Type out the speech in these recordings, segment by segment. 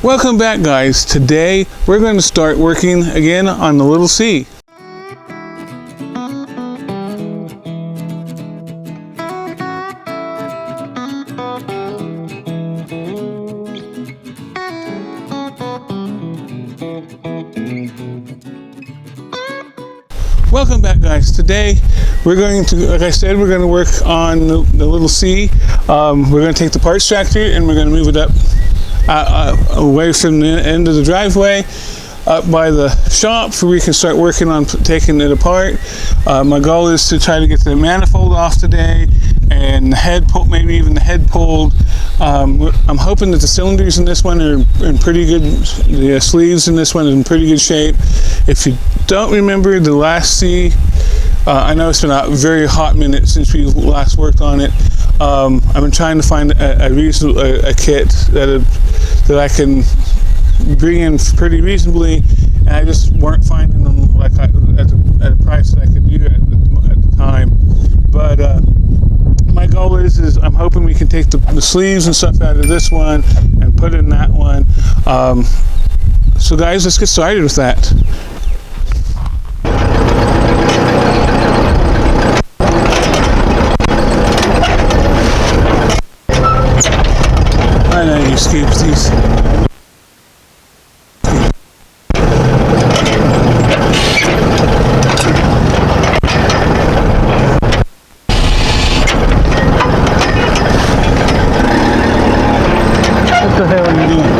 Welcome back, guys. Today we're going to start working again on the little C. Welcome back, guys. Today we're going to, like I said, we're going to work on the little C. We're going to take the parts tractor and we're going to move it up away from the end of the driveway up by the shop so we can start working on taking it apart. My goal is to try to get the manifold off today and the head pulled, maybe even the head pulled. I'm hoping that the cylinders in this one are in pretty good, the sleeves in this one are in pretty good shape. If you don't remember the last C, I know it's been a very hot minute since we last worked on it. I've been trying to find a kit that I can bring in pretty reasonably, and I just weren't finding them like at a price that I could do at the time. But my goal is I'm hoping we can take the sleeves and stuff out of this one and put it in that one. So guys, let's get started with that. I know you escapes these. What the hell are you doing?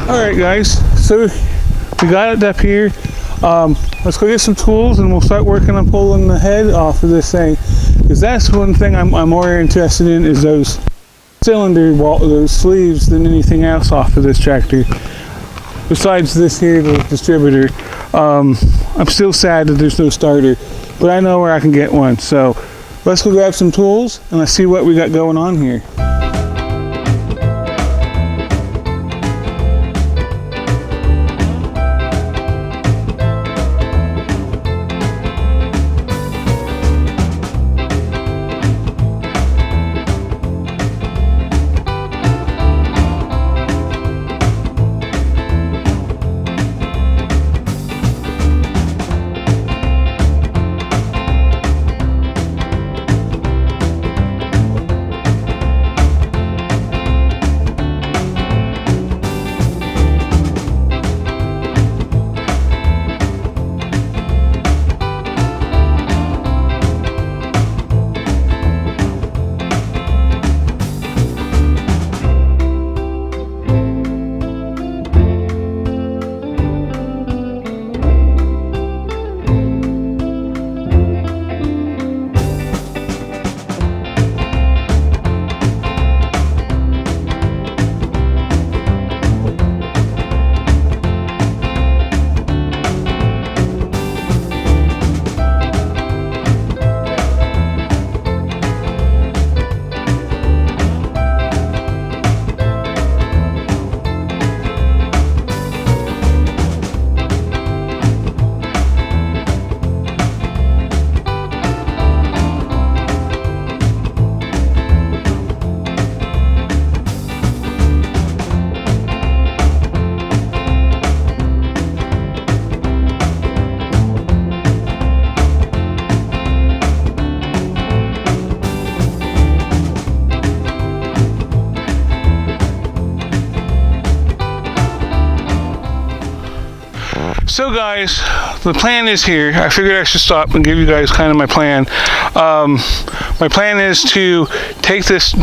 Alright guys, so we got it up here. Let's go get some tools and we'll start working on pulling the head off of this thing, because that's one thing I'm more interested in, is those those sleeves, than anything else off of this tractor. Besides this here, the distributor. I'm still sad that there's no starter, but I know where I can get one. So let's go grab some tools and let's see what we got going on here. So guys, the plan is here. I figured I should stop and give you guys kind of my plan. My plan is to take this,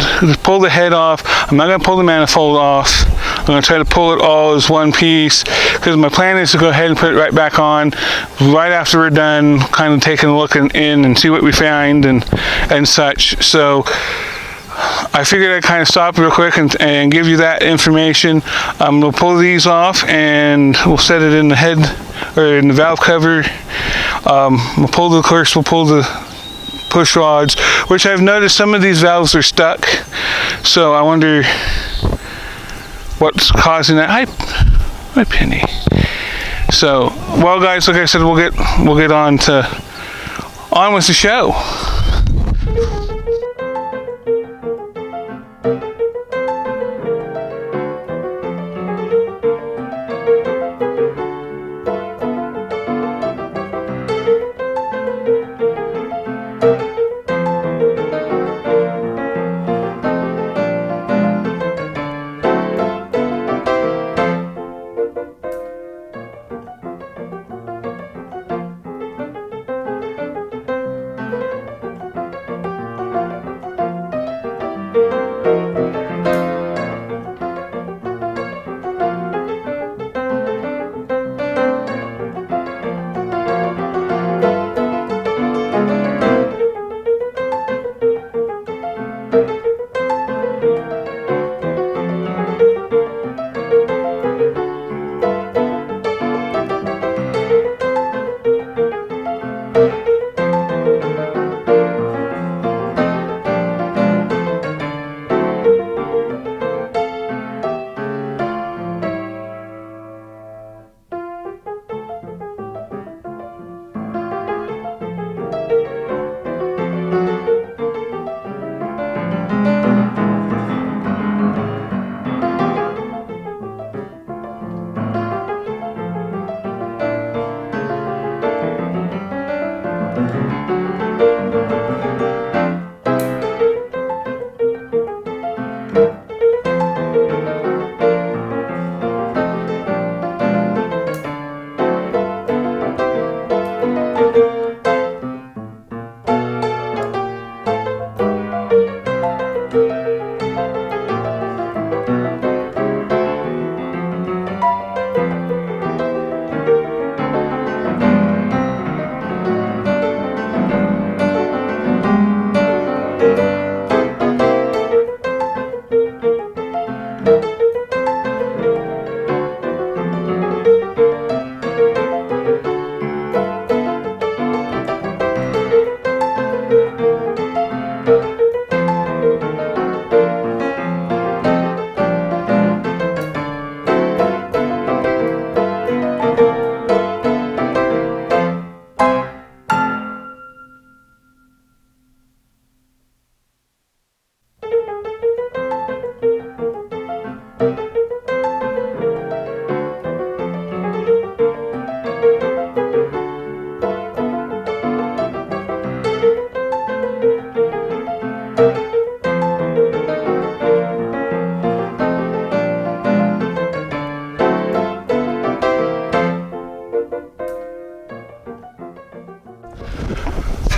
pull the head off. I'm not going to pull the manifold off. I'm going to try to pull it all as one piece, because my plan is to go ahead and put it right back on right after we're done, kind of taking a look in and see what we find and such. So I figured I'd kind of stop real quick and give you that information. We'll pull these off and we'll set it in the head or in the valve cover. We'll pull the push rods, which I've noticed some of these valves are stuck. So I wonder what's causing that. Hi, Penny. So, well, guys, like I said, we'll get on with the show.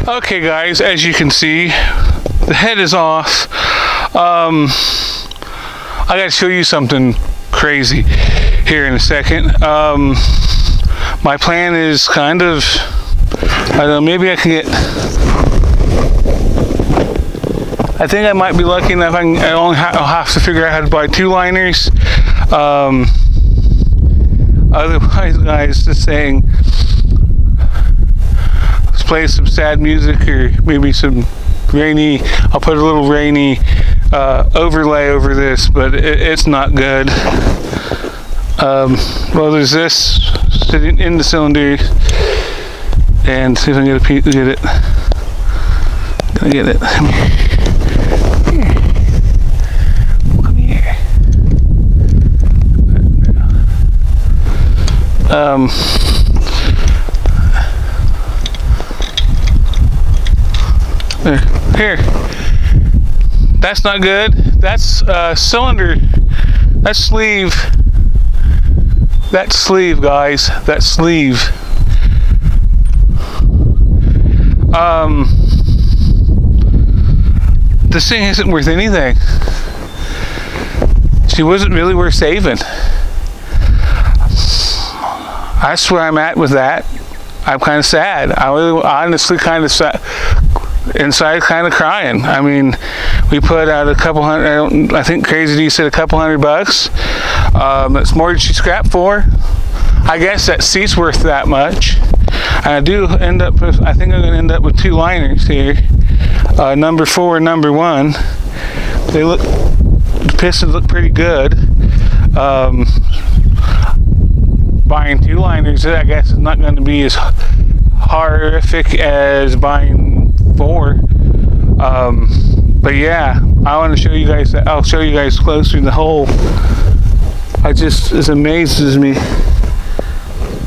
Okay guys, as you can see, the head is off. I gotta show you something crazy here in a second. My plan is kind of, I don't know, maybe I can get, I think I might be lucky enough, I'll have to figure out how to buy 2 liners. Otherwise, guys, just saying, let's play some sad music or maybe some rainy, I'll put a little rainy overlay over this, but it's not good. Well, there's this sitting in the cylinder, and see if I can get it. Gonna get it. Come here. Come here. Here. That's not good. That's cylinder. That sleeve That sleeve, guys, that sleeve. This thing isn't worth anything. She wasn't really worth saving. That's where I'm at with that. I'm kind of sad. I was honestly kind of sad. Inside, kind of crying. I mean, we put out a couple hundred. I think Crazy D said a couple $100. That's more than she scrapped for. I guess that seat's worth that much. And I do end up. I think I'm going to end up with 2 liners here. Number 4 and number 1. They look. The pistons look pretty good. Buying 2 liners, I guess, is not going to be as horrific as buying 4. But yeah, I want to show you guys that. I'll show you guys closer the hole. It amazes me.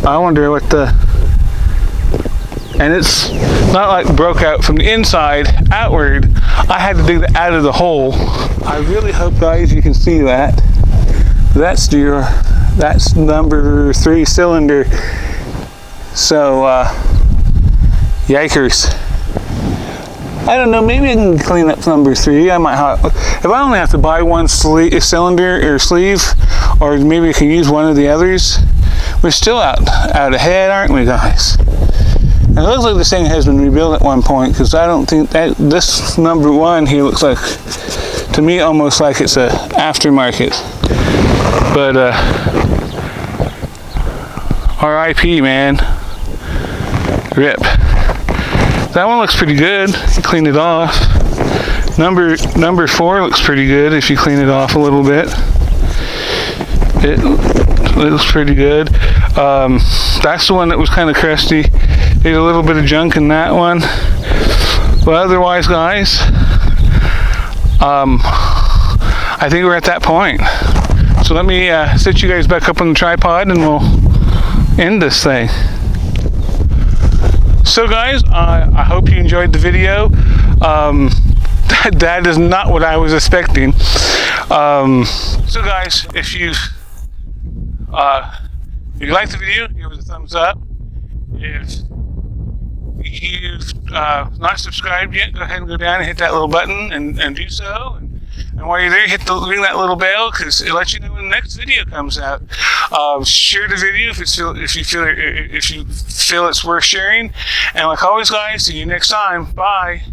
I wonder what and it's not like broke out from the inside outward. I had to dig that out of the hole. I really hope, guys, you can see that. That's number 3 cylinder. So, yikers. I don't know, maybe I can clean up number 3. I might have, if I only have to buy 1 cylinder or sleeve, or maybe I can use one of the others. We're still out ahead, aren't we, guys? And it looks like this thing has been rebuilt at one point, because I don't think that this number 1 here looks like, to me, almost like it's a aftermarket. But R.I.P. man. RIP. That one looks pretty good. You clean it off. Number 4 looks pretty good if you clean it off a little bit. It looks pretty good. That's the one that was kind of crusty. There's a little bit of junk in that one. But otherwise, guys, I think we're at that point. So let me set you guys back up on the tripod and we'll end this thing. So guys, I hope you enjoyed the video. That is not what I was expecting. So guys, if you liked the video, give it a thumbs up. If you've not subscribed yet, go ahead and go down and hit that little button and do so. And while you're there, ring that little bell, because it lets you know when the next video comes out. Share the video if you feel it's worth sharing. And like always, guys, see you next time. Bye.